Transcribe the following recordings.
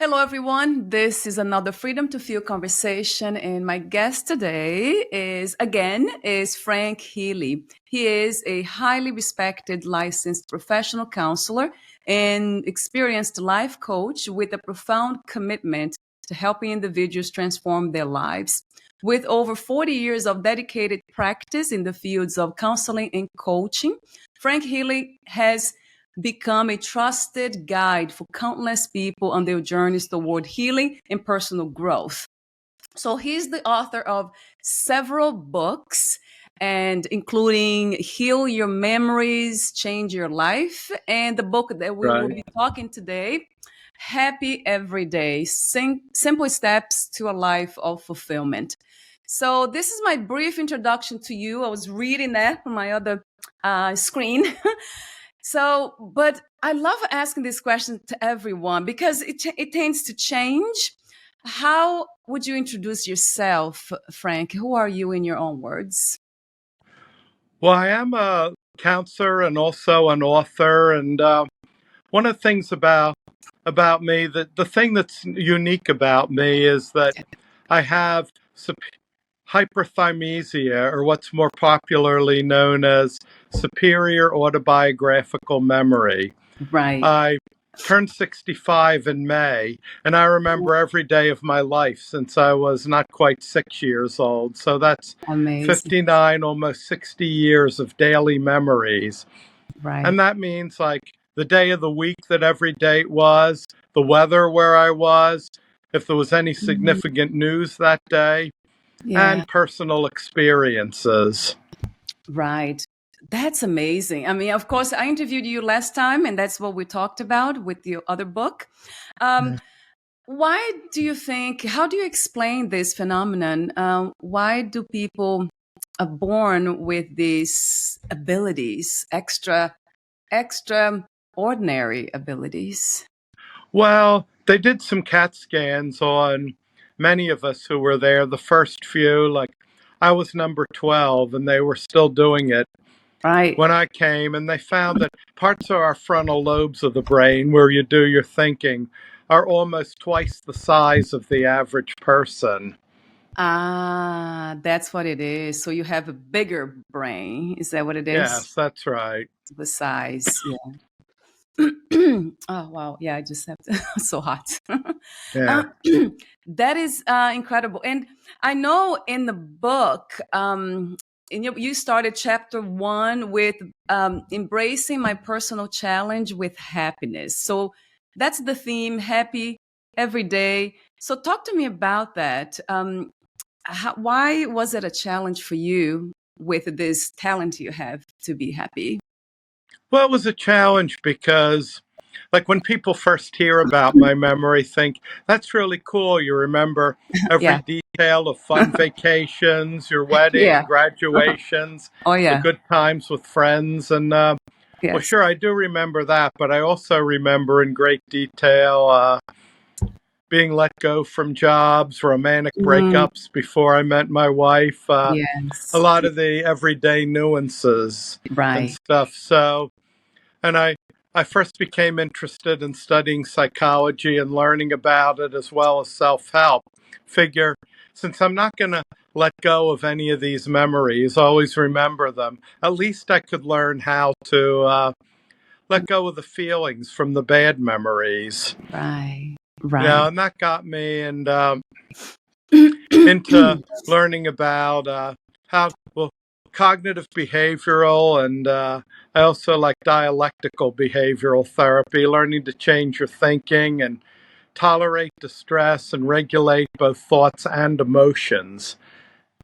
Hello, everyone. This is another Freedom to Feel conversation, and my guest today is Frank Healy. He is a highly respected licensed professional counselor and experienced life coach with a profound commitment to helping individuals transform their lives. With over 40 years of dedicated practice in the fields of counseling and coaching, Frank Healy has become a trusted guide for countless people on their journeys toward healing and personal growth. So he's the author of several books, and including Heal Your Memories, Change Your Life, and the book that we will Right. be talking today, Happy Every Day, Simple Steps to a Life of Fulfillment. So this is my brief introduction to you. I was reading that from my other screen. But I love asking this question to everyone because it tends to change. How would you introduce yourself, Frank? Who are you in your own words? Well, I am a counselor and also an author. And one of the things about me, that the thing that's unique about me is that I have hyperthymesia, or what's more popularly known as superior autobiographical memory. Right. I turned 65 in May, and I remember every day of my life since I was not quite 6 years old. So that's Amazing. 59, almost 60 years of daily memories. Right. And that means like the day of the week that every date was, the weather where I was, if there was any significant news that day, Yeah. and personal experiences. Right. That's amazing. I mean, of course, I interviewed you last time, and that's what we talked about with your other book. Um, why do you think, how do you explain this phenomenon? Why do people are born with these abilities, extra ordinary abilities? Well, they did some CAT scans on many of us who were there, the first few. Like, I was number 12, and they were still doing it Right. when I came, and they found that parts of our frontal lobes of the brain, where you do your thinking, are almost twice the size of the average person. Ah, that's what it is. So you have a bigger brain. Is that what it is? Yes, that's right. The size. Yeah. Oh, wow. Yeah, I just have so hot. Yeah. Uh, that is incredible. And I know in the book, you started chapter 1 with embracing my personal challenge with happiness. So that's the theme, happy every day. So talk to me about that. Why was it a challenge for you with this talent you have to be happy? Well, it was a challenge because, like, when people first hear about my memory, think that's really cool. You remember every Yeah. detail of fun vacations, your wedding, Yeah. graduations, Oh, the yeah. good times with friends. And, well, Yes. sure, I do remember that, but I also remember in great detail being let go from jobs, romantic Mm, breakups before I met my wife, a yes. lot of the everyday nuances and Right. stuff. So, and I first became interested in studying psychology and learning about it as well as self help. Figure, since I'm not going to let go of any of these memories, always remember them, at least I could learn how to let go of the feelings from the bad memories. Right. You know, Right. and that got me into learning about how, well, cognitive behavioral, and I also like dialectical behavioral therapy, learning to change your thinking and tolerate distress and regulate both thoughts and emotions.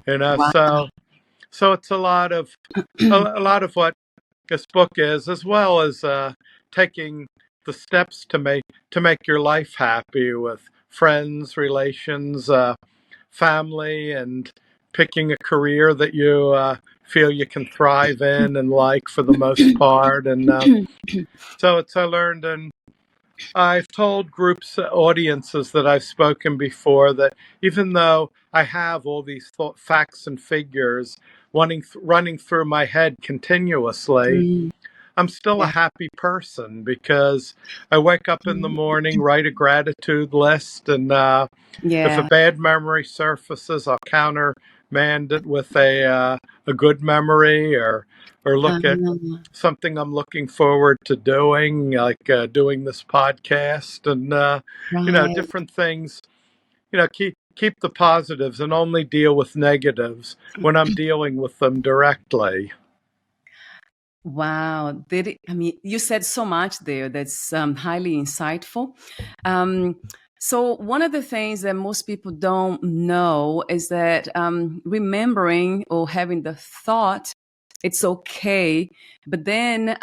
You know, Wow. so it's a lot of what this book is, as well as taking the steps to make your life happy with friends, relations, family, and picking a career that you feel you can thrive in and like for the most part. And so it's I learned, and I've told groups, audiences that I've spoken before, that even though I have all these facts and figures running through my head continuously, Mm, I'm still a Yeah. happy person because I wake up in the morning, write a gratitude list, and if a Yeah. bad memory surfaces, I'll countermand it with a good memory, or look at Um, something I'm looking forward to doing, like doing this podcast, and right. different things. Keep the positives and only deal with negatives when I'm dealing with them directly. Wow. I mean, you said so much there that's highly insightful. Um, so, one of the things that most people don't know is that remembering or having the thought, it's okay, but then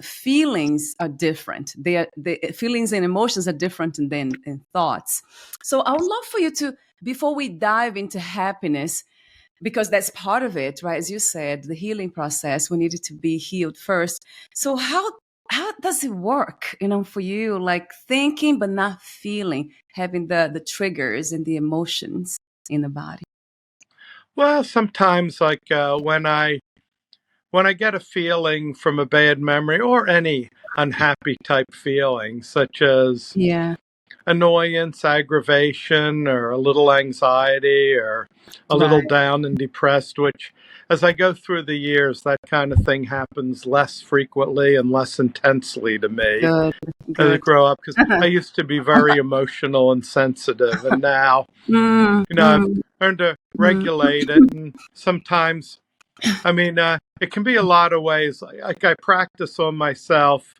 feelings are different. The feelings and emotions are different than thoughts. So, I would love for you to, before we dive into happiness, because that's part of it, right? As you said, the healing process, we needed to be healed first. So how does it work, for you, like thinking but not feeling, having the triggers and the emotions in the body? Well, sometimes, like when I get a feeling from a bad memory or any unhappy type feeling, such as Yeah, annoyance, aggravation, or a little anxiety, or a little right. down and depressed, which as I go through the years, that kind of thing happens less frequently and less intensely to me Good, as I good. grow up, because I used to be very emotional and sensitive, and now, Mm, I've mm, learned to mm. regulate it, and sometimes, I mean, it can be a lot of ways. Like I practice on myself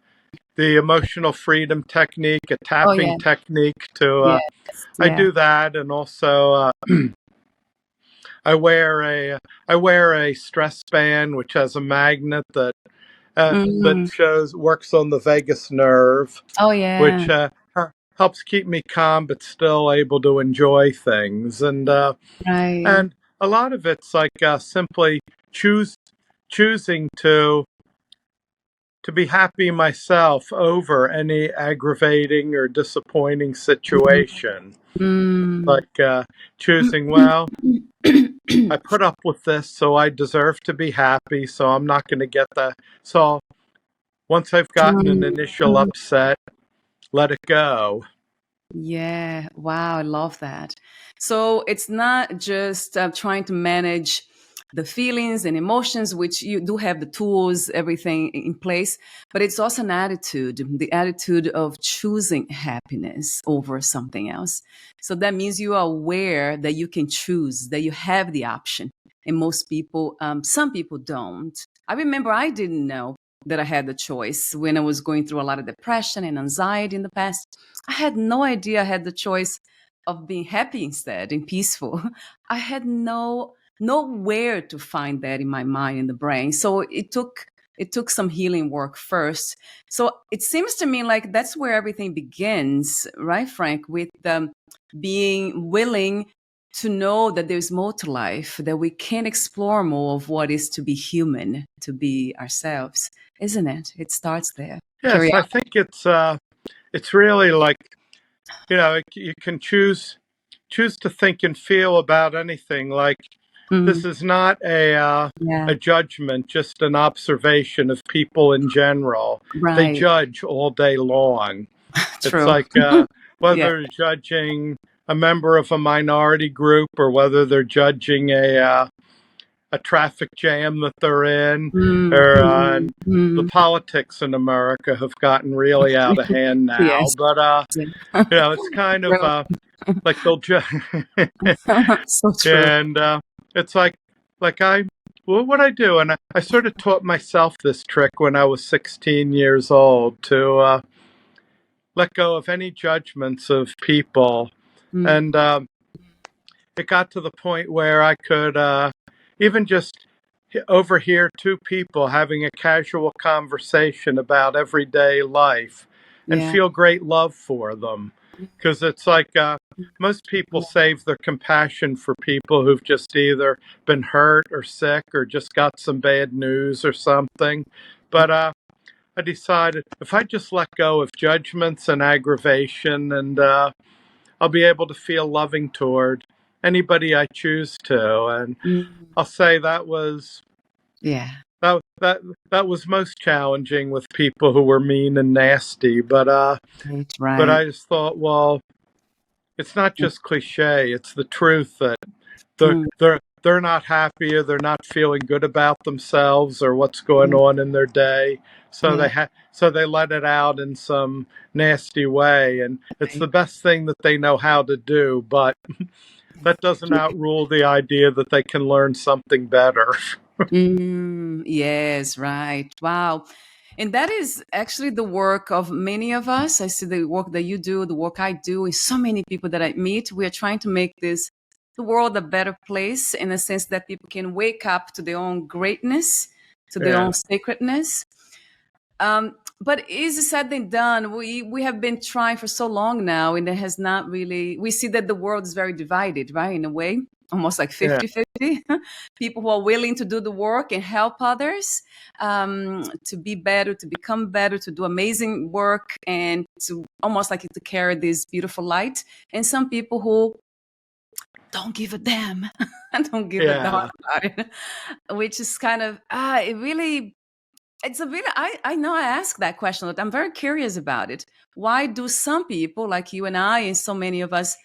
the emotional freedom technique, a Oh tapping yeah, technique to, yes, I yeah. do that. And also, I wear a stress band, which has a magnet that Mm. works on the vagus nerve, Oh which yeah. helps keep me calm, but still able to enjoy things. Right. And a lot of it's like simply choose choosing to be happy myself over any aggravating or disappointing situation. Mm. Like choosing, well, I put up with this, so I deserve to be happy, so I'm not going to get that. So once I've gotten an initial Mm. upset, let it go. Yeah, wow, I love that. So it's not just trying to manage the feelings and emotions, which you do have the tools, everything in place, but it's also an attitude, the attitude of choosing happiness over something else. So that means you are aware that you can choose, that you have the option. And most people, some people don't. I remember I didn't know that I had the choice when I was going through a lot of depression and anxiety in the past. I had no idea I had the choice of being happy instead and peaceful. I had nowhere to find that in my mind and the brain. So it took some healing work first. So it seems to me like that's where everything begins, right, Frank? With being willing to know that there's more to life, that we can explore more of what is to be human, to be ourselves, isn't it? It starts there. Yes, I Curiosity. think it's really like, you can choose to think and feel about anything. Like this Mm, is not yeah, a judgment, just an observation of people in general. They right. judge all day long. It's True. like Yeah. whether judging a member of a minority group or whether they're judging a traffic jam that they're in, Mm, or mm, the mm. politics in America have gotten really out of hand now. Yes. But it's kind of True. like they'll judge, So true. and it's like what I do, and I sort of taught myself this trick when I was 16 years old to let go of any judgments of people, Mm, and it got to the point where I could even just overhear two people having a casual conversation about everyday life and yeah. feel great love for them. Because it's like most people Yeah. save their compassion for people who've just either been hurt or sick or just got some bad news or something. But I decided if I just let go of judgments and aggravation, and I'll be able to feel loving toward anybody I choose to. And Mm, I'll say that was yeah. that was most challenging with people who were mean and nasty. Right, But right. I just thought, well, it's not just cliche. It's the truth that Mm, they're not happy, or they're not feeling good about themselves or what's going mm, on in their day. yeah, So they let it out in some nasty way, and it's right. the best thing that they know how to do. But that doesn't outrule the idea that they can learn something better. Yes, right. Wow. And that is actually the work of many of us. I see the work that you do, the work I do, and so many people that I meet. We are trying to make the world a better place in the sense that people can wake up to their own greatness, to their Yeah, own sacredness. But easy said than done. We have been trying for so long now, and it has not really. We see that the world is very divided, right? In a way, almost like yeah, 50-50. People who are willing to do the work and help others to be better, to become better, to do amazing work, and to almost like to carry this beautiful light. And some people who don't give a damn, don't give a damn yeah. about it, which is kind of it really it's a bit I know I ask that question, but I'm very curious about it. Why do some people like you and I and so many of us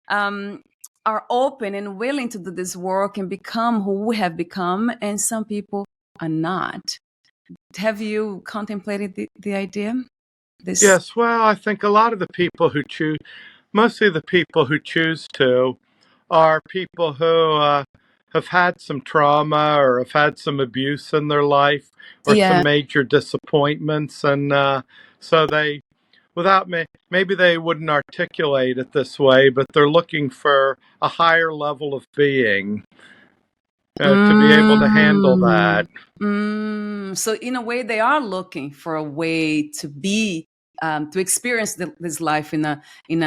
um, are open and willing to do this work and become who we have become, and some people are not? Have you contemplated the idea? This Yes, well, I think a lot of the people who choose, mostly the people who choose to, are people who have had some trauma or have had some abuse in their life or some yeah. major disappointments. And so they, maybe they wouldn't articulate it this way, but they're looking for a higher level of being to be able to handle that. Mm, so in a way, they are looking for a way to be, to experience this life in a in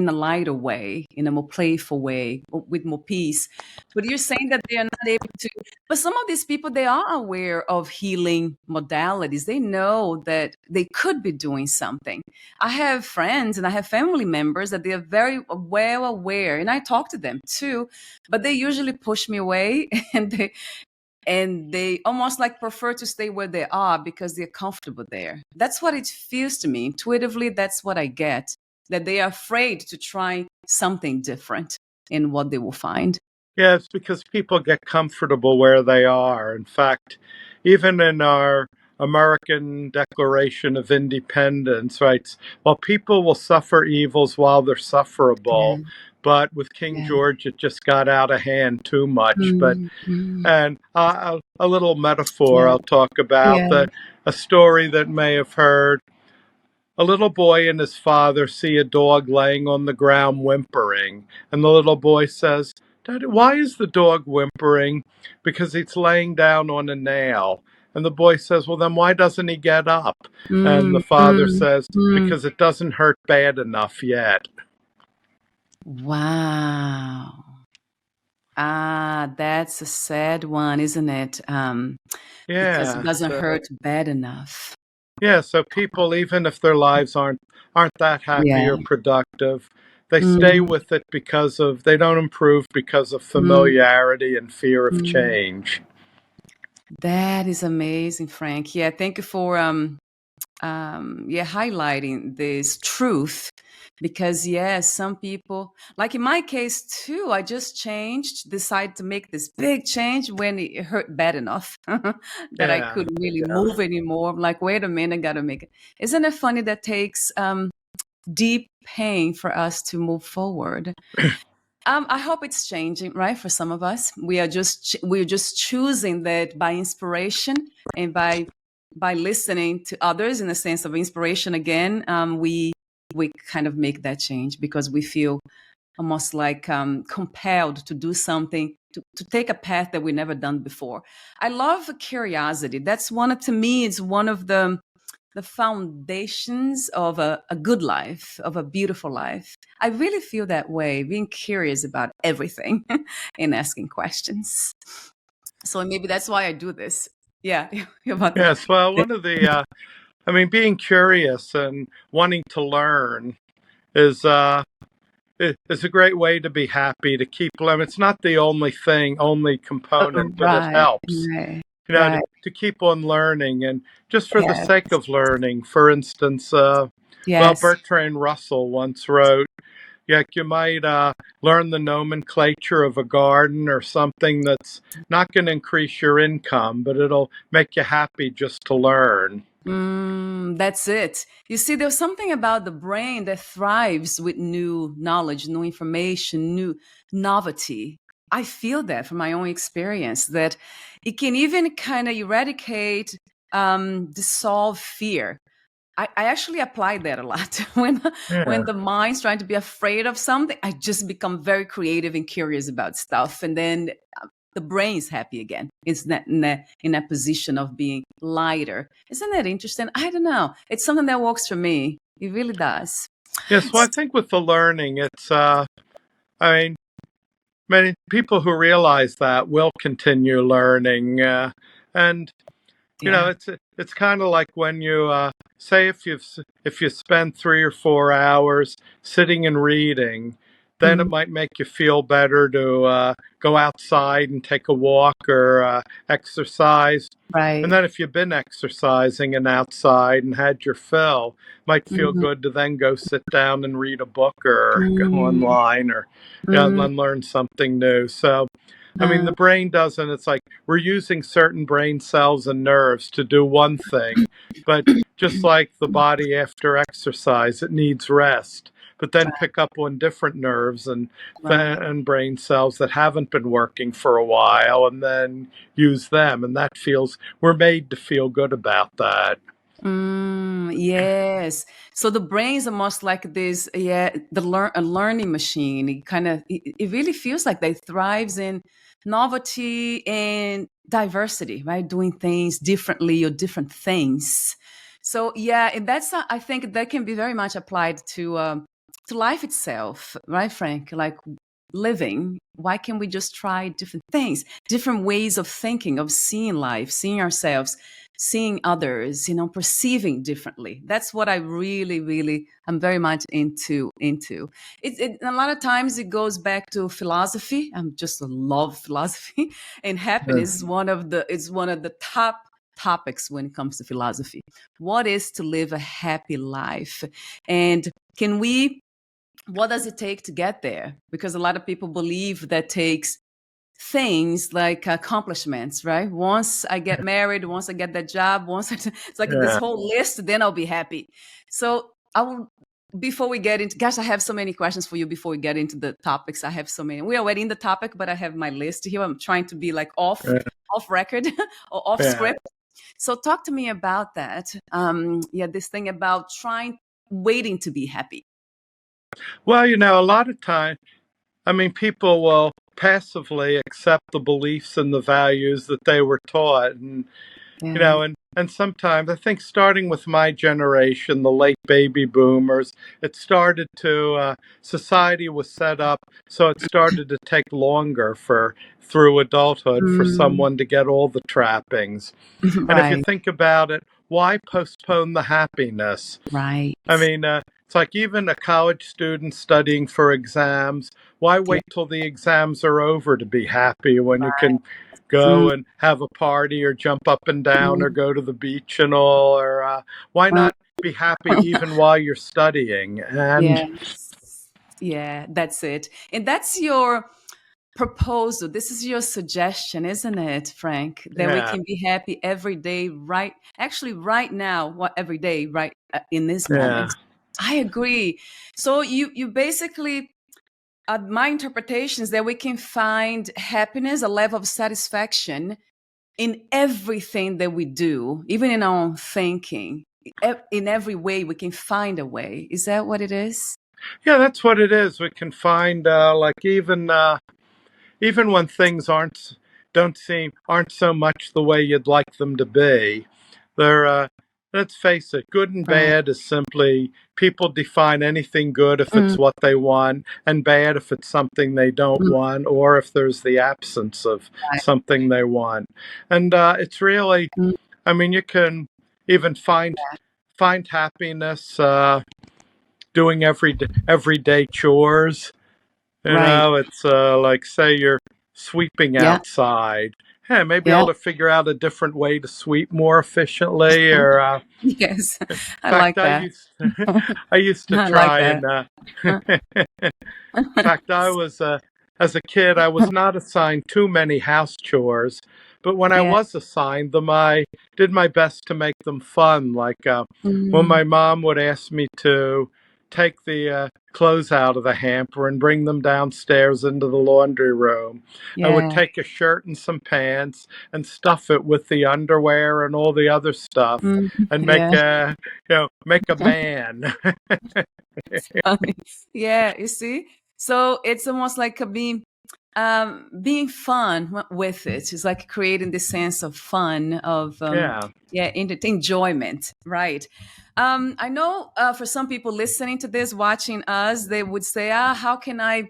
a lighter way, in a more playful way, with more peace. But you're saying that they are not able to. But some of these people, they are aware of healing modalities. They know that they could be doing something. I have friends and I have family members that they are very well aware, and I talk to them too, but they usually push me away and they almost like prefer to stay where they are because they're comfortable there. That's what it feels to me intuitively. That's what I get, that they are afraid to try something different in what they will find. Yeah, it's because people get comfortable where they are. In fact, even in our American Declaration of Independence, right? Well, people will suffer evils while they're Yeah, sufferable, but with King yeah. George, it just got out of hand too much. Mm, mm, And a little metaphor yeah, I'll talk about, yeah. that a story that may have heard. A little boy and his father see a dog laying on the ground whimpering, and the little boy says, "Daddy, why is the dog whimpering?" "Because it's laying down on a nail." And the boy says, "Well, then why doesn't he get up?" And Mm, the father mm, says, mm. "Because it doesn't hurt bad enough yet." Wow. Ah, that's a sad one, isn't it? Because it Yeah. doesn't hurt bad enough. Yeah, so people, even if their lives aren't that happy Yeah. or productive, they stay Mm, with it because of they don't improve because of mm, familiarity and fear of mm. change. That is amazing, Frank. Yeah, thank you for yeah, highlighting this truth because yes, some people, like in my case too, I just changed, decided to make this big change when it hurt bad enough that I Yeah. couldn't really move anymore. I'm like, wait a minute, I gotta make it. Isn't it funny that takes deep pain for us to move forward? I hope it's changing, right? For some of us, we're just choosing that by inspiration and by listening to others in the sense of inspiration. Again, we kind of make that change because we feel almost like compelled to do something to take a path that we never done before. I love curiosity. That's to me, it's one of the foundations of a good life, of a beautiful life. I really feel that way, being curious about everything and asking questions. So maybe that's why I do this. Yeah, you're about to. Yes. Well, one of the I mean, being curious and wanting to learn is is a great way to be happy, to keep learning. It's not the only component, but it Right, helps. right. Right. to keep on learning and just for the Yeah. sake of learning. For instance, well, Yes. Bertrand Russell once wrote, you might learn the nomenclature of a garden or something that's not going to increase your income, but it'll make you happy just to learn. That's it. You see, there's something about the brain that thrives with new knowledge, new information, new novelty. I feel that from my own experience that it can even kind of eradicate, dissolve fear. I actually apply that a lot Yeah. when the mind's trying to be afraid of something. I just become very creative and curious about stuff, and then the brain's happy again. It's in that position of being lighter. Isn't that interesting? I don't know. It's something that works for me. It really does. Yes, well, I think with the learning, it's, I mean, many people who realize that will continue learning. And Yeah. it's kind of like when you say if you spend 3 or 4 hours sitting and reading, then it Mhm. might make you feel better to go outside and take a walk or exercise. And Right. then if you've been exercising and outside and had your fill, might feel Mhm. good to then go sit down and read a book or go Mm, online or mm, and learn something new. So I mean, the uh, brain doesn't. It's like we're using certain brain cells and nerves to do one thing, but just like the body after exercise, it needs rest. But then pick up on different nerves right. and brain cells that haven't been working for a while, and then use them. And that feels we're made to feel good about that. Yes. So the brain's almost like this, yeah, a learning machine. It really feels like they thrives in novelty and diversity, right? Doing things differently or different things. So yeah, and I think that can be very much applied to life itself, right, Frank? Like living. Why can't we just try different things, different ways of thinking, of seeing life, seeing ourselves, seeing others, perceiving differently? That's what I really, really am very much into a lot of times it goes back to philosophy. I'm just love philosophy and happiness is one of the top topics when it comes to philosophy. What is to live a happy life? And can we what does it take to get there? Because a lot of people believe that takes things like accomplishments, right? Once I get married, once I get that job, it's like this Yeah, whole list, then I'll be happy. So I will, before we get into, gosh, I have so many questions for you before we get into the topics. I have so many. We're already in the topic, but I have my list here. I'm trying to be like yeah, off record or off yeah. script. So talk to me about that. Yeah, this thing about waiting to be happy. Well, a lot of time, I mean, people will passively accept the beliefs and the values that they were taught, and Yeah. and sometimes I think starting with my generation, the late baby boomers, it started to society was set up so it started to take longer for through adulthood for Mm, someone to get all the trappings. And if you right. think about it, why postpone the happiness? Right. I mean, it's like even a college student studying for exams. Why Yeah. wait till the exams are over to be happy when you Right. can go Mm, and have a party or jump up and down or mm, go to the beach and all? Or why uh, not be happy even while you're studying? And yes. Yeah, that's it. And that's your proposal. This is your suggestion, isn't it, Frank? That we yeah, can be happy every day, right? Actually, right now, what every day, right in this yeah, moment. I agree. So you basically my interpretation is that we can find happiness, a level of satisfaction in everything that we do, even in our own thinking. In every way, we can find a way. Is that what it is? yeah. That's what it is. We can find like even when things aren't so much the way you'd like them to be, they're let's face it, good and Right. bad is simply people define anything good if Mm, it's what they want and bad if it's something they don't mm, want or if there's the absence of right. something they want. And it's really, Mm, I mean, you can even find happiness doing everyday chores. right. It's like say you're sweeping Yeah. outside yeah, maybe Yeah. able to figure out a different way to sweep more efficiently, or Yes, in I fact, like that. I used to I like try that. and in fact, as a kid, I was not assigned too many house chores, but when I Yeah. was assigned them, I did my best to make them fun. Like when Mm, my mom would ask me to take the clothes out of the hamper and bring them downstairs into the laundry room, I would yeah. take a shirt and some pants and stuff it with the underwear and all the other stuff, Mm, and make yeah. a make a man. Funny. Yeah, you see? So it's almost like being fun with it. It's like creating this sense of fun, of Yeah. enjoyment, right? I know for some people listening to this, watching us, they would say, how can I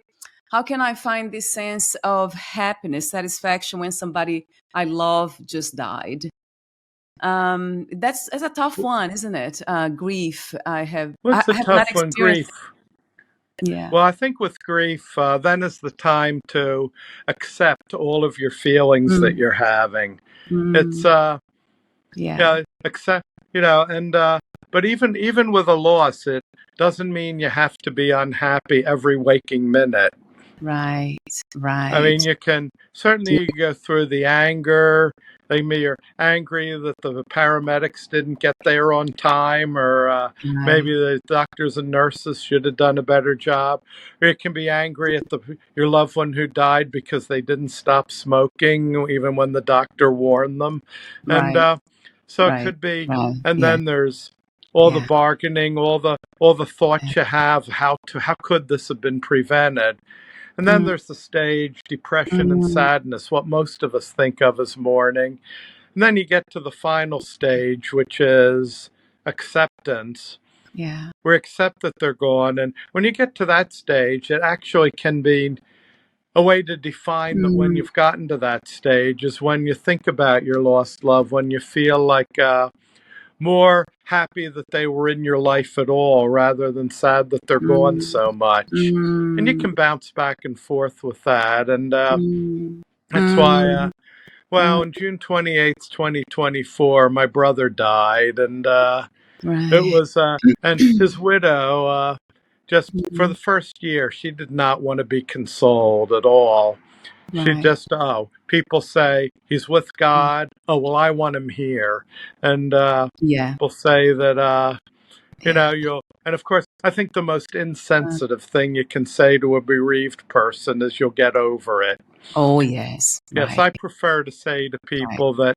find this sense of happiness, satisfaction when somebody I love just died? That's a tough one, isn't it? Grief. What's a I have not tough one? experienced. Grief. Yeah. Well, I think with grief, then is the time to accept all of your feelings that Mm, you're having. It's mm, yeah. yeah, accept, and but even with a loss, it doesn't mean you have to be unhappy every waking minute. Right. I Right. mean, you can certainly go through the anger. Maybe you're angry that the paramedics didn't get there on time, or maybe Right. the doctors and nurses should have done a better job. Or you can be angry at your loved one who died because they didn't stop smoking, even when the doctor warned them. And Right. so it Right. could be. Right. And Yeah. then there's all the Yeah. bargaining, all the thoughts you have. How could this have been prevented? And then Mm, there's the stage, depression and mm, sadness, what most of us think of as mourning. And then you get to the final stage, which is acceptance. yeah. We accept that they're gone. And when you get to that stage, it actually can be a way to define that when Mm, you've gotten to that stage is when you think about your lost love, when you feel like more happy that they were in your life at all rather than sad that they're gone mm, so much. And you mm, can bounce back and forth with that. And mm, that's why, mm, well, mm. on June 28th, 2024, my brother died. And it Right. was, and his widow, just for the Mm, first year, she did not want to be consoled at all. She right. just, oh, people say he's with Yeah. God. Oh, well, I want him here. And Yeah. people say that, Yeah. and of course, I think the most Uh, insensitive thing you can say to a bereaved person is you'll get over it. oh, yes. Yes, Right. I prefer to say to Right. people that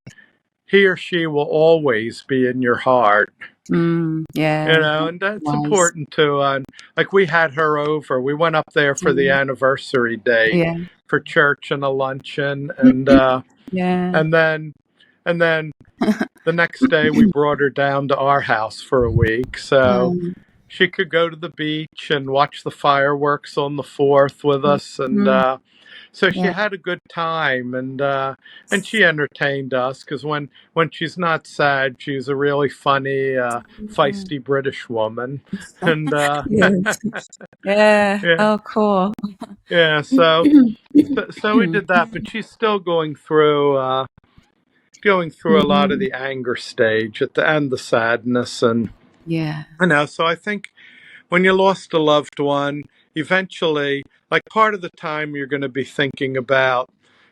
he or she will always be in your heart, Yeah. and that's Nice. important too. Like we had her over, we went up there for the Mm, anniversary date yeah. for church and a luncheon, Yeah. and then, and then the next day we brought her down to our house for a week, so Um, she could go to the beach and watch the fireworks on the 4th with us, and mm, so she yeah. had a good time, and she entertained us because when she's not sad, she's a really funny, Mm. feisty British woman, and Yes. Yeah. yeah, Oh, cool. yeah. So we did that, but she's still going through a lot of Mm, the anger stage at the end, the sadness, and yeah. I know. So I think when you lost a loved one, eventually, like part of the time you're going to be thinking about,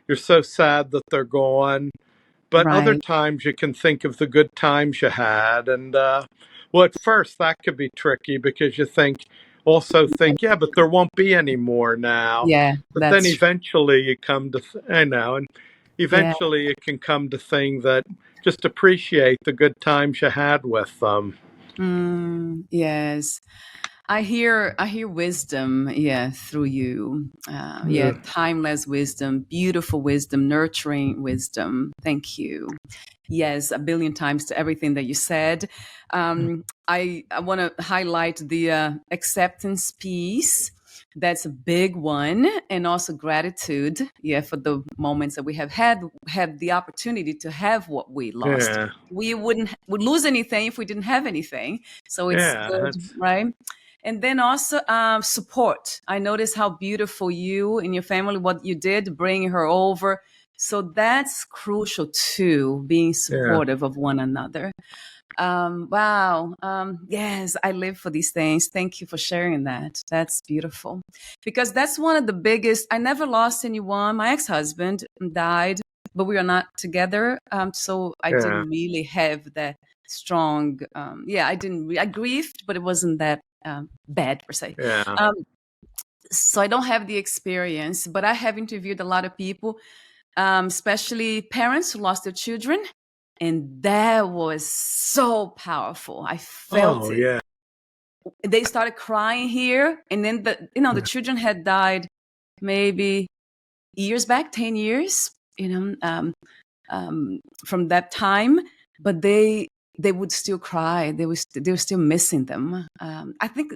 you're so sad that they're gone. But other Right. times you can think of the good times you had. And, well, at first that could be tricky because you also think, yeah, but there won't be any more now. Yeah. But then That's true. eventually you come to, I know, and Yeah. eventually you can come to think that just appreciate the good times you had with them. Yes. I hear wisdom, yeah, through you. Yeah, Yeah. timeless wisdom, beautiful wisdom, nurturing wisdom. Thank you. Yes, a billion times to everything that you said. I want to highlight the acceptance piece. That's a big one, and also gratitude. Yeah, for the moments that we have the opportunity to have what we lost. Yeah. We would lose anything if we didn't have anything. So it's Yeah. good, That's, right? And then also support. I noticed how beautiful you and your family, what you did, bringing her over, So that's crucial too, being supportive of one another. Wow. Yes, I live for these things. Thank you for sharing that. That's beautiful. Because that's one of the biggest, I never lost anyone. My ex-husband died, but we are not together. So I Yeah. didn't really have that strong, I grieved, but it wasn't that bad per se. Yeah. Um, so I don't have the experience, but I have interviewed a lot of people, especially parents who lost their children. And that was so powerful. I felt Oh, it. yeah. They started crying here. And then the children had died maybe years back, 10 years, from that time. But they would still cry. They were still missing them. I think,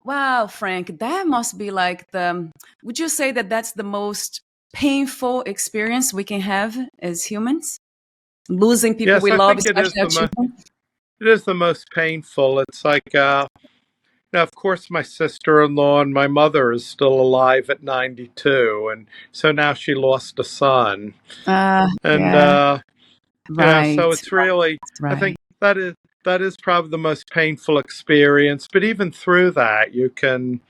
wow, Frank, that must be like would you say that that's the most painful experience we can have as humans? Losing people Yes, we I love, think it is especially our children? the most painful. It's like, now, of course, my sister-in-law and my mother is still alive at 92, and so now she lost a son. And Yeah, so right, it's really, I right. think that is probably the most painful experience. But even through that, you can,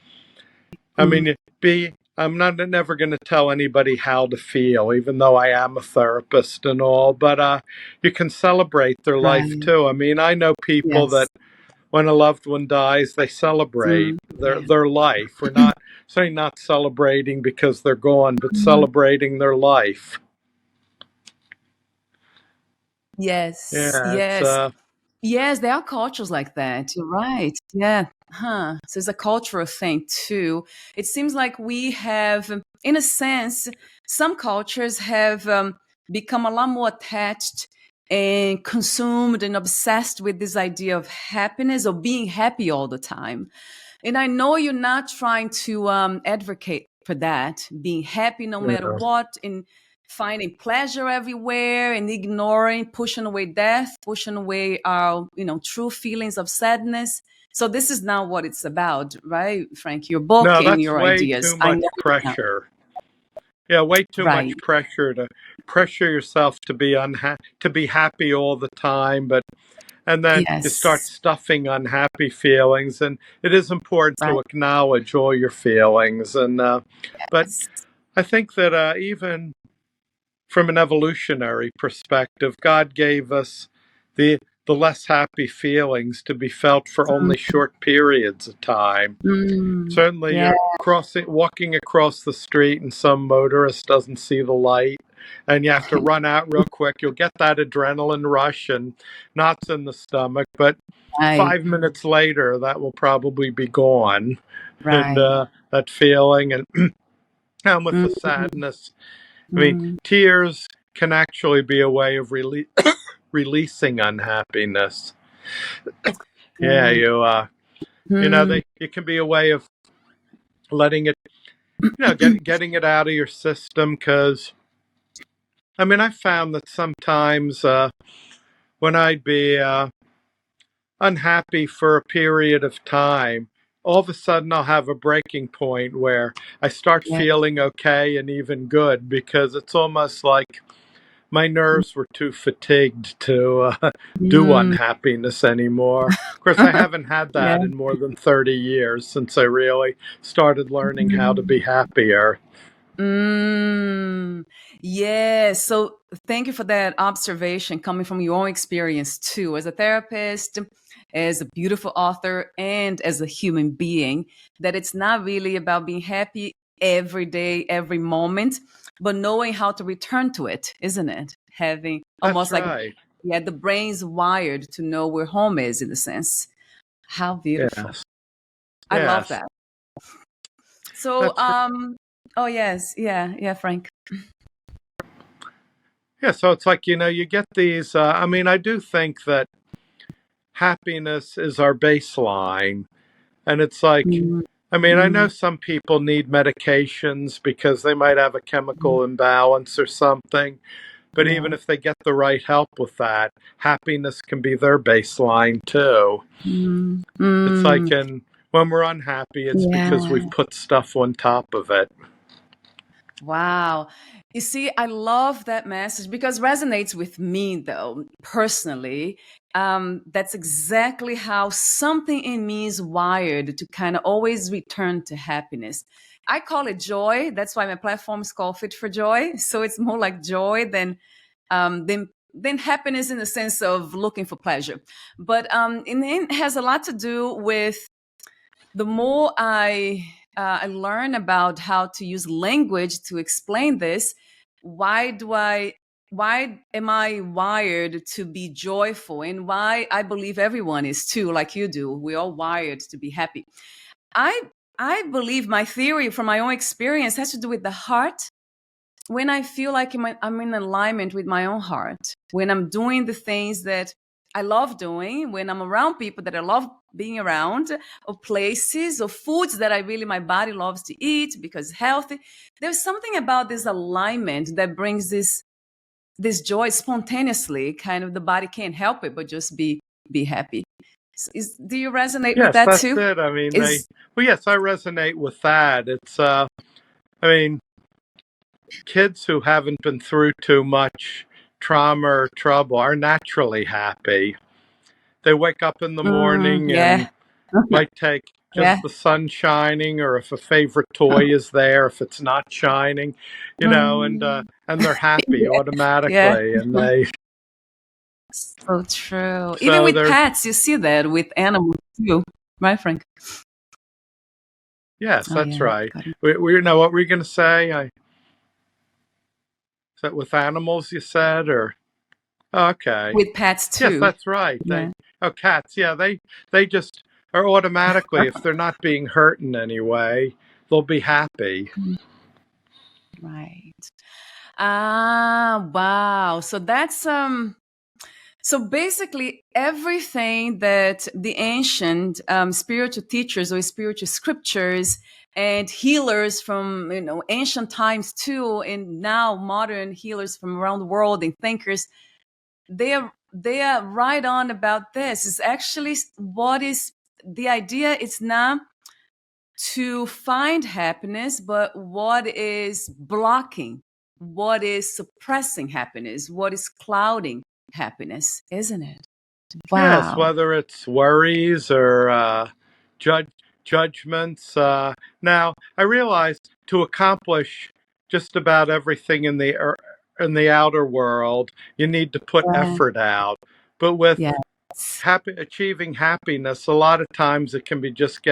I Mm, mean, I'm not never going to tell anybody how to feel, even though I am a therapist and all. But you can celebrate their life right. too. I mean, I know people that Yes. when a loved one dies, they celebrate Yeah. their life. We're not saying not celebrating because they're gone, but Mhm. celebrating their life. Yes, Yeah, it's yes. Yes, there are cultures like that. You're right. Yeah. Huh. So it's a cultural thing too. It seems like we have, in a sense, some cultures have become a lot more attached and consumed and obsessed with this idea of happiness or being happy all the time. And I know you're not trying to advocate for that, being happy no matter yeah. what, and finding pleasure everywhere and ignoring, pushing away death, pushing away our, true feelings of sadness. So this is not what it's about, right, Frank? Your book No, and that's your way ideas. too I much know it's not. pressure. Yeah, way too Right. much pressure to pressure yourself to be to be happy all the time, but and then you start Yes. stuffing unhappy feelings, and it is important Right. to acknowledge all your feelings. And but Yes. I think that even from an evolutionary perspective, God gave us the the less happy feelings to be felt for only short periods of time. Certainly, Yeah. you're walking across the street, and some motorist doesn't see the light, and you have to run out real quick. You'll get that adrenaline rush and knots in the stomach, but Right. 5 minutes later, that will probably be gone, and Right. that feeling and with the Mm, sadness. I mean, mm. tears can actually be a way of releasing unhappiness. Yeah, Yeah. Mm. they it can be a way of letting it, getting it out of your system. Because I mean, I found that sometimes when I'd be unhappy for a period of time, all of a sudden I'll have a breaking point where I start Yeah. feeling okay and even good, because it's almost like my nerves were too fatigued to do Mm. unhappiness anymore. Of course, I haven't had Yeah. that in more than 30 years since I really started learning how to be happier. Mm, yeah. So thank you for that observation coming from your own experience too, as a therapist, as a beautiful author, and as a human being, that it's not really about being happy every day, every moment, but knowing how to return to it, isn't it? Having That's almost like, right. yeah, the brain's wired to know where home is in a sense. How beautiful. Yes. I love Yes. that. So, That's right. oh yes, yeah, yeah, Frank. Yeah. So it's like, you get these. I mean, I do think that happiness is our baseline. And it's like, Mm, I mean, I know mm, some people need medications because they might have a chemical imbalance or something. But even yeah. if they get the right help with that, happiness can be their baseline too. Mm, It's like, mm, and when we're unhappy, it's because yeah. we've put stuff on top of it. Wow. You see, I love that message because it resonates with me, though, personally. That's exactly how something in me is wired to kind of always return to happiness. I call it joy. That's why my platform is called Fit for Joy. So it's more like joy than happiness in the sense of looking for pleasure. But it has a lot to do with the more I learn about how to use language to explain this, why am I wired to be joyful, and why I believe everyone is too, like you do. We're all wired to be happy. I I believe my theory from my own experience has to do with the heart. When I feel like I'm in alignment with my own heart, when I'm doing the things that I love doing, when I'm around people that I love being around, or places or foods that my body loves to eat because it's healthy, there's something about this alignment that brings this joy spontaneously. Kind of the body can't help it but just be happy. Do you resonate with Yes, that that's too? it. I mean, Is well, yes, I resonate with that. I mean, kids who haven't been through too much trauma or trouble are naturally happy. They wake up in the morning and yeah. might take Yeah. just the sun shining, or if a favorite toy is there, if it's not shining, Mm. and they're happy Yeah. automatically, and they So true. Even so with they're pets, you see that with animals too, right, Frank? yes, Oh that's yeah, right. got it. We know what we're going to say. Is that with animals you said, or okay? With pets Yes, too. that's right. Yeah. Cats. Yeah, they just are automatically, if they're not being hurt in any way, they'll be happy. Right. Ah, wow. So that's so basically everything that the ancient spiritual teachers or spiritual scriptures and healers from ancient times too, and now modern healers from around the world and thinkers, they are right on about this. Is actually what is the idea. It's not to find happiness, but what is blocking, what is suppressing happiness, what is clouding happiness, isn't it? Yes, Wow. whether it's worries or judge judgments. Now, I realize to accomplish just about everything in the outer world, you need to put Yeah. effort out. But with Yes. achieving happiness, a lot of times it can be just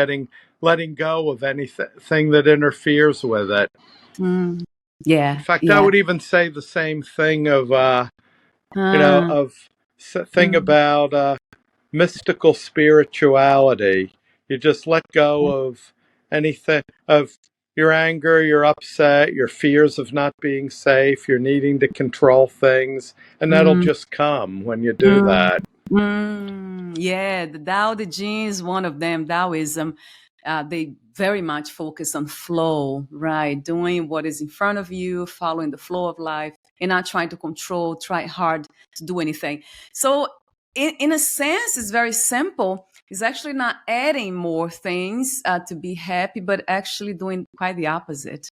letting go of anything that interferes with it. Mm. In Yeah. fact, I Yeah. would even say the same thing of Uh, thing mm, about mystical spirituality. You just let go of anything of your anger, your upset, your fears of not being safe, your needing to control things, and that'll mm, just come when you do mm, that. yeah, the Tao Te Ching is one of them. Taoism, they very much focus on flow, right? Doing what is in front of you, following the flow of life, and not trying to control, try hard to do anything. So, in a sense, it's very simple. It's actually not adding more things to be happy, but actually doing quite the opposite,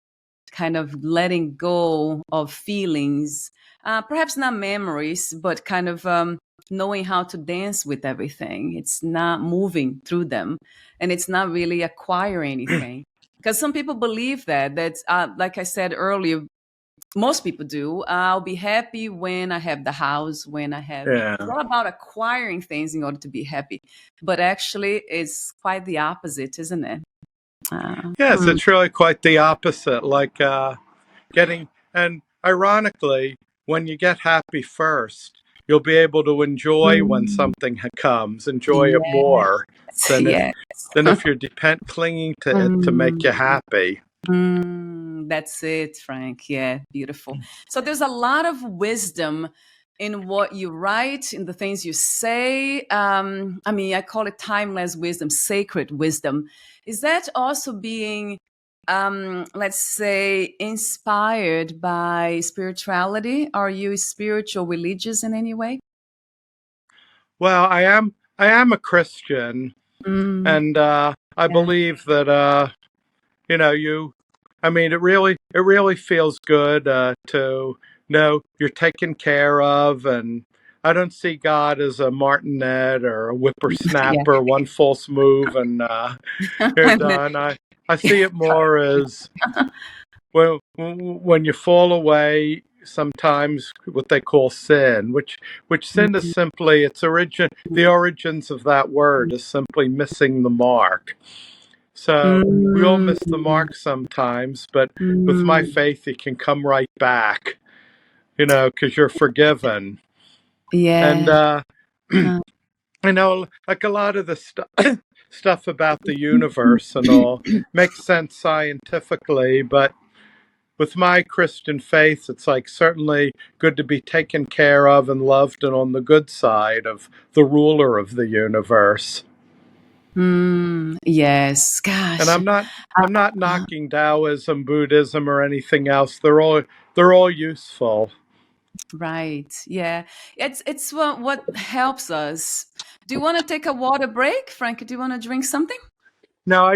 kind of letting go of feelings, perhaps not memories, but kind of knowing how to dance with everything. It's not moving through them, and it's not really acquiring anything. Because some people believe that's like I said earlier, most people do. I'll be happy when I have the house, when I have. It's Yeah. all about acquiring things in order to be happy, but actually, it's quite the opposite, isn't it? Uh, Yes, hmm. it's really quite the opposite. Like getting, and ironically, when you get happy first, you'll be able to enjoy when Mm. something comes, enjoy it Yes, more than if yes. you're clinging to it to make you Mm, happy. that's it, Frank. Yeah, beautiful. So there's a lot of wisdom in what you write, in the things you say. I mean, I call it timeless wisdom, sacred wisdom. Is that also being, let's say, inspired by spirituality? Are you spiritual, religious in any way? Well, I am a Christian, Mm, and I yeah. believe that you know you. I mean, it really feels good to know you're taken care of, and I don't see God as a martinet or a Yeah. whippersnapper, one false move and you're And then- done. I see it more as when you fall away, sometimes what they call sin, which sin is simply the origins of that word is simply missing the mark. So we all miss the Mm, mark sometimes, but with my mm, faith, you can come right back, because you're forgiven. And yeah. Uh, like a lot of the stuff about the universe and all makes sense scientifically, but with my Christian faith, it's like certainly good to be taken care of and loved and on the good side of the ruler of the universe. yes. And Gosh. I'm not knocking Taoism, Buddhism, or anything else. They're all useful. Right. Yeah. It's what helps us. Do you want to take a water break, Frank? Do you want to drink something? No,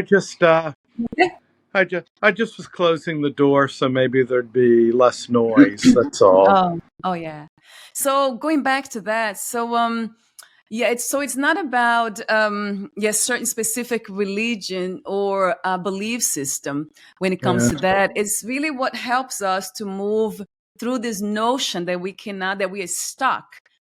Yeah. I just was closing the door so maybe there'd be less noise. That's all. Oh yeah. So going back to that, yeah, it's not about yes, certain specific religion or belief system when it comes Yeah. to that. It's really what helps us to move through this notion that we are stuck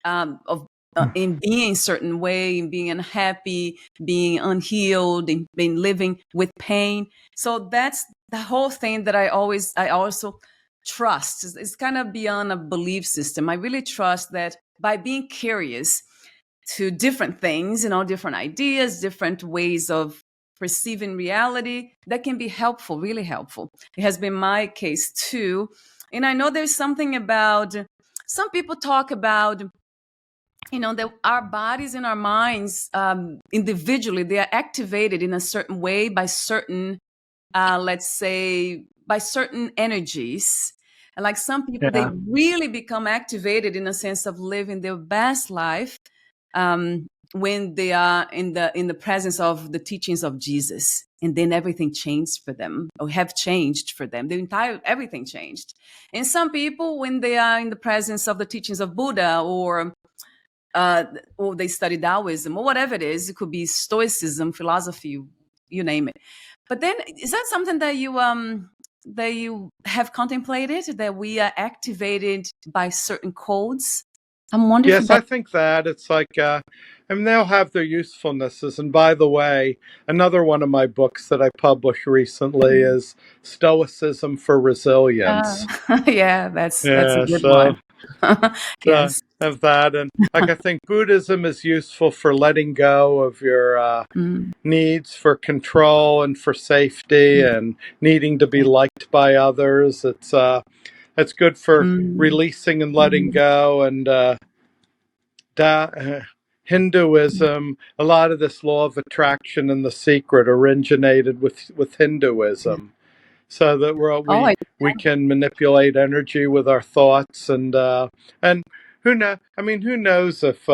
of in being a certain way, in being unhappy, being unhealed, in being living with pain. So that's the whole thing that I also trust. It's kind of beyond a belief system. I really trust that by being curious to different things, different ideas, different ways of perceiving reality, that can be helpful, really helpful. It has been my case too. And I know there's something about, some people talk about, that our bodies and our minds individually, they are activated in a certain way by certain, let's say, by certain energies. And like some people, they Yeah. really become activated in a sense of living their best life when they are in the presence of the teachings of Jesus, and then everything changed for them, or have changed for them. The entire everything changed. And some people, when they are in the presence of the teachings of Buddha, or they study Taoism, or whatever it is, it could be Stoicism, philosophy, you name it. But then, is that something that you have contemplated, that we are activated by certain codes? I'm wondering if Yes, that. I think that it's like, they'll have their usefulnesses. And by the way, another one of my books that I published recently is Stoicism for Resilience. Yeah, that's a Yeah, good one. so Yes. of that, and like I think Buddhism is useful for letting go of your Mm, needs for control and for safety mm, and needing to be yeah. liked by others. It's good for Mm, releasing and letting mm, go, and Hinduism, a lot of this law of attraction and the secret originated with yeah. Hinduism, so that Oh, we can manipulate energy with our thoughts, and who knows if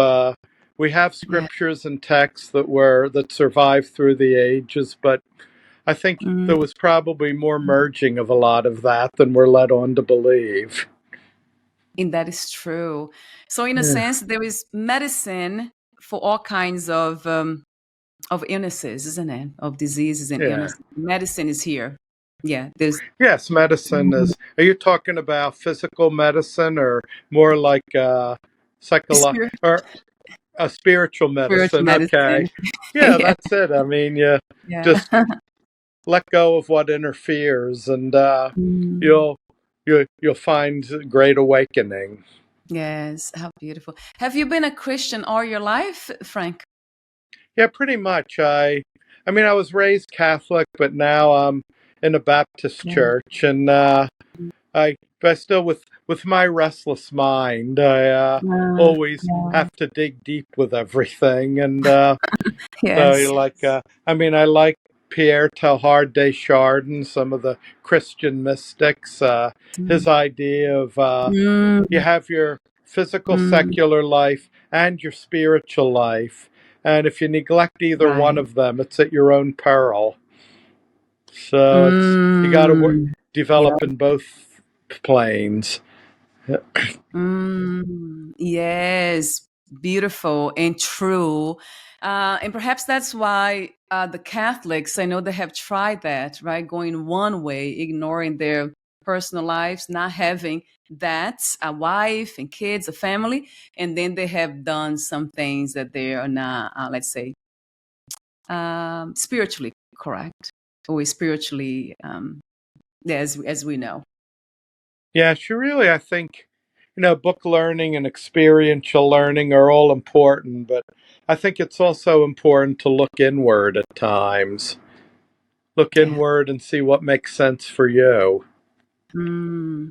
we have yeah. scriptures and texts that survived through the ages, but I think Mm, there was probably more merging of a lot of that than we're led on to believe. and that is true. So, in a Yeah. sense, there is medicine for all kinds of illnesses, isn't it? Of diseases and Yeah. illnesses. Medicine is here. Yeah, there's Yes, medicine is. Are you talking about physical medicine or more like spirit, or a spiritual spiritual medicine? Okay. medicine. Yeah, Yeah, that's it. I mean, you yeah. just let go of what interferes, and Mm, you'll you'll find great awakening. yes, how beautiful. Have you been a Christian all your life, Frank? Yeah, pretty much. I mean, I was raised Catholic, but now I'm in a Baptist Yeah. church, and but still, with my restless mind, I always Yeah. have to dig deep with everything, and so Yes. I mean, I like Pierre Teilhard de Chardin, some of the Christian mystics. His Mm, idea of you mm, have your physical mm, secular life and your spiritual life, and if you neglect either one right. of them, it's at your own peril. So you got to Yeah. develop in both planes. Yes, beautiful and true. And perhaps that's why the Catholics, I know they have tried that, right? Going one way, ignoring their personal lives, not having that, a wife and kids, a family. And then they have done some things that they are not, let's say, spiritually correct or spiritually, as we know. Yeah, she really, I think, book learning and experiential learning are all important, but I think it's also important to look inward at times. Look Yeah. inward and see what makes sense for you.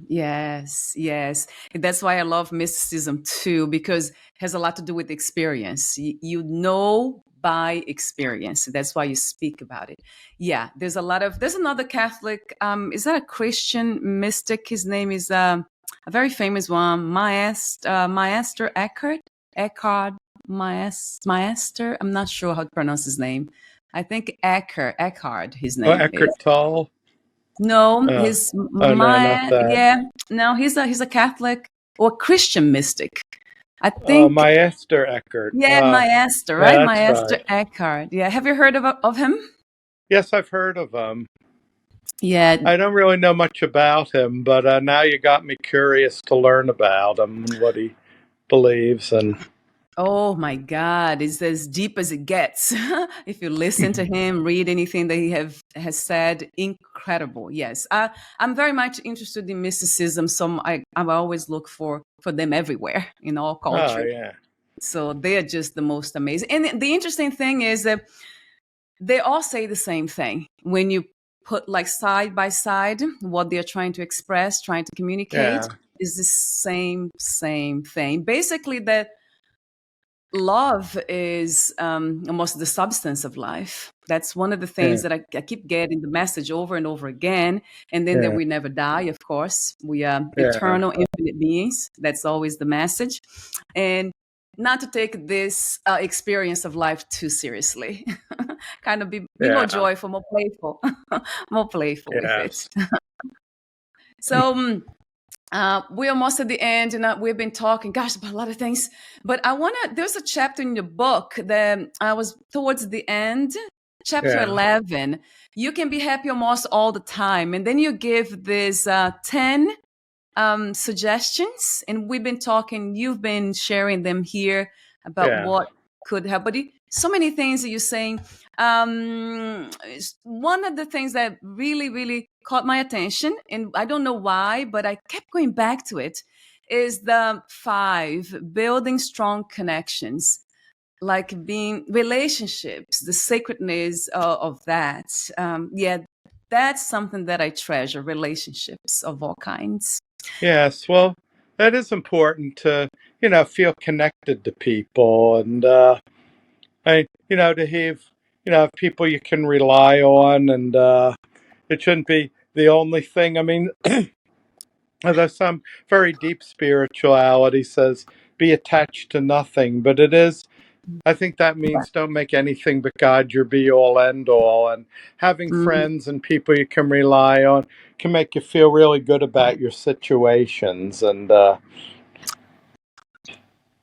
Yes, yes. And that's why I love mysticism too, because it has a lot to do with experience. You know by experience. That's why you speak about it. Yeah, there's another Catholic, is that a Christian mystic? His name is a very famous one, Maester Maester. I'm not sure how to pronounce his name. I think Eckhart, his Oh, name is. Eckhart Tolle? No, Uh, his oh, no, not my that. yeah. No, he's a Catholic or Christian mystic. I Oh, think Maester Eckhart. yeah, Maester, Yeah, right? that's Maester right. Eckhart. Yeah, have you heard of him? Yes, I've heard of him. Yeah. I don't really know much about him, but now you got me curious to learn about him and what he believes. And Oh my God, it's as deep as it gets. If you listen to him, read anything that he has said, incredible. Yes, I'm very much interested in mysticism, so I always look for them everywhere in all oh, culture. yeah, So they are just the most amazing. And the interesting thing is that they all say the same thing when you put like side by side what they're trying to express, trying to communicate yeah, is the same thing. Basically, that love is almost the substance of life. That's one of the yeah, things that I keep getting the message over and over again. And then that yeah, we never die, of course. We are yeah, eternal, infinite beings. That's always the message. And not to take this experience of life too seriously. Kind of be more yeah, joyful, more playful, more playful with it. yes, So, we're almost at the end, and we've been talking, gosh, about a lot of things. But there's a chapter in your book that I was towards the end, chapter yeah, 11. You can be happy almost all the time. And then you give this 10 suggestions, and we've been talking, you've been sharing them here about yeah, what could help. But so many things that you're saying. One of the things that really caught my attention, and I don't know why, but I kept going back to it, is the 5 building strong connections, like being relationships, the sacredness of that. Yeah, that's something that I treasure, relationships of all kinds. yes. Well, that is important to, feel connected to people and, to have people you can rely on, and it shouldn't be the only thing. I mean, there's some very deep spirituality says be attached to nothing, but it is, I think that means don't make anything but God your be all end all. And having Mm, friends and people you can rely on can make you feel really good about your situations and,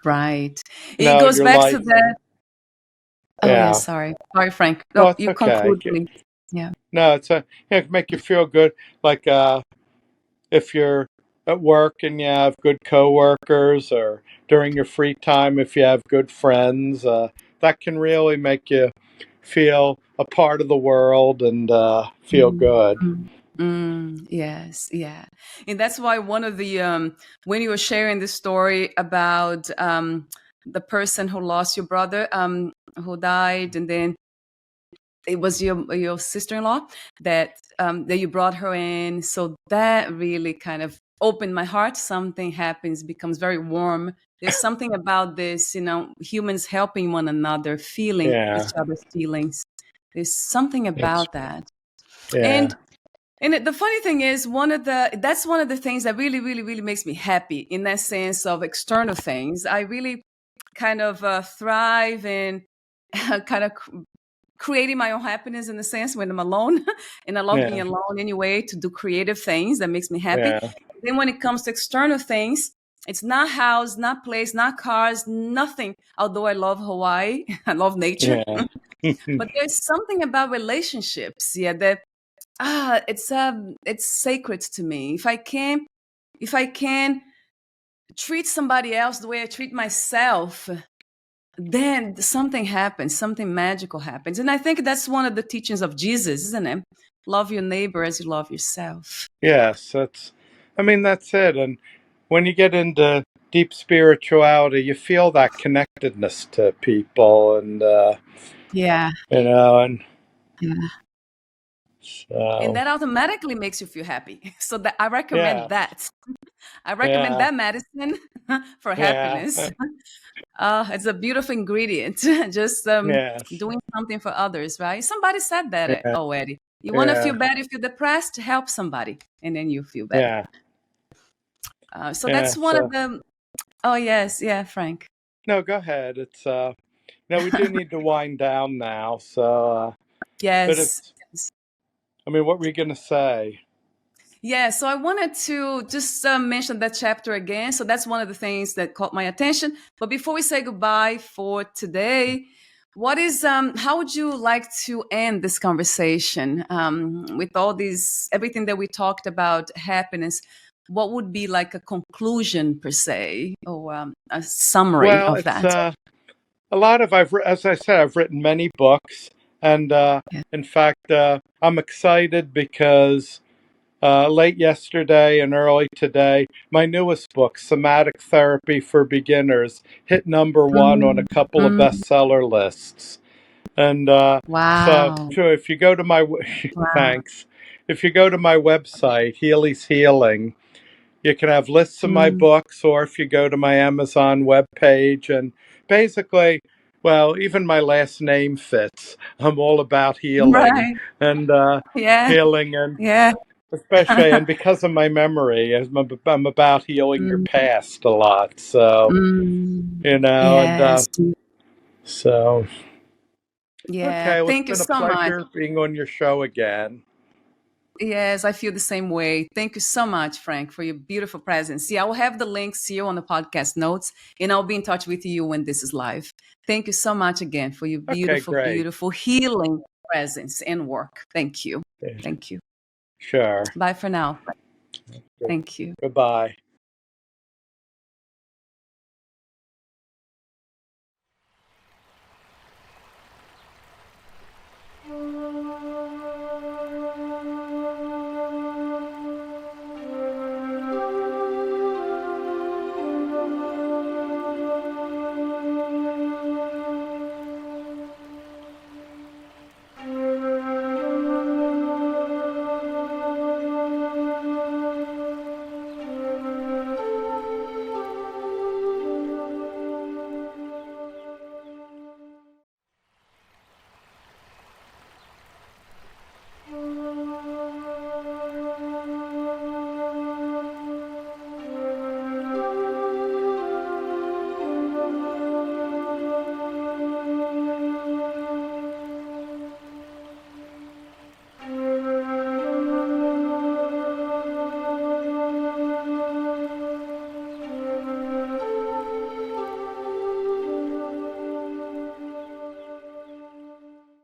right. It goes your back to life. that. Oh, yeah, Yeah. sorry, Frank. Well, Oh, it's you okay. conclude, please. Yeah. No, it can make you feel good. Like, if you're at work and you have good coworkers, or during your free time if you have good friends, that can really make you feel a part of the world and feel Mm, good. mm, yes, yeah. And that's why one of the when you were sharing the story about the person who lost your brother, who died, and then it was your sister-in-law that you brought her in, so that really kind of opened my heart. Something happens, becomes very warm. There's something about this, humans helping one another, feeling Yeah, each other's feelings. There's something it's about that. yeah, And the funny thing is, that's one of the things that really makes me happy in that sense of external things. I really kind of thrive in kind of creating my own happiness in a sense when I'm alone. And I love being Yeah. alone anyway to do creative things that makes me happy. Yeah. Then when it comes to external things, it's not house, not place, not cars, nothing. Although I love Hawaii, I love nature. Yeah. But there's something about relationships, yeah, that it's sacred to me. If I can treat somebody else the way I treat myself, then something happens, something magical happens. And I think that's one of the teachings of Jesus, isn't it? Love your neighbor as you love yourself. Yes, that's it. And when you get into deep spirituality, you feel that connectedness to people, and Yeah. and Yeah. And so that automatically makes you feel happy. So that I recommend yeah, that. I recommend yeah, that medicine for yeah, happiness. It's a beautiful ingredient. Just yes, doing something for others, right? Somebody said that yeah, already. You want to feel yeah, better if you're depressed, help somebody, and then you feel better. yeah, So yeah. that's one of So the. Oh yes, yeah, Frank. no, go ahead. It's no, we do need to wind down now. So, but Yes. it's. What were you gonna say? Yeah, so I wanted to just mention that chapter again. So that's one of the things that caught my attention. But before we say goodbye for today, how would you like to end this conversation with all these, everything that we talked about happiness? What would be like a conclusion per se, or a summary Well, of it's that? a lot of as I said, I've written many books, and Yeah. in fact, I'm excited because late yesterday and early today, my newest book, Somatic Therapy for Beginners, hit #1 on a Mm, couple of mm, bestseller lists. And wow. sure, if you go to my Wow. thanks, if you go to my website, Healy's Healing, you can have lists of my Mm, books, or if you go to my Amazon webpage, and basically, well, even my last name fits. I'm all about healing right. and Yeah. healing, and Yeah. especially, and because of my memory, I'm about healing your Mm, past a lot. So, mm, and yes. so, Yeah. okay, well, it's Thank you been a so much. pleasure being on your show again. Yes, I feel the same way. Thank you so much, Frank, for your beautiful presence. Yeah, I will have the links here on the podcast notes, and I'll be in touch with you when this is live. Thank you so much again for your Okay, beautiful, great. beautiful healing presence and work. Thank you. Yeah, Thank you. sure. Bye for now. Thank you. Goodbye.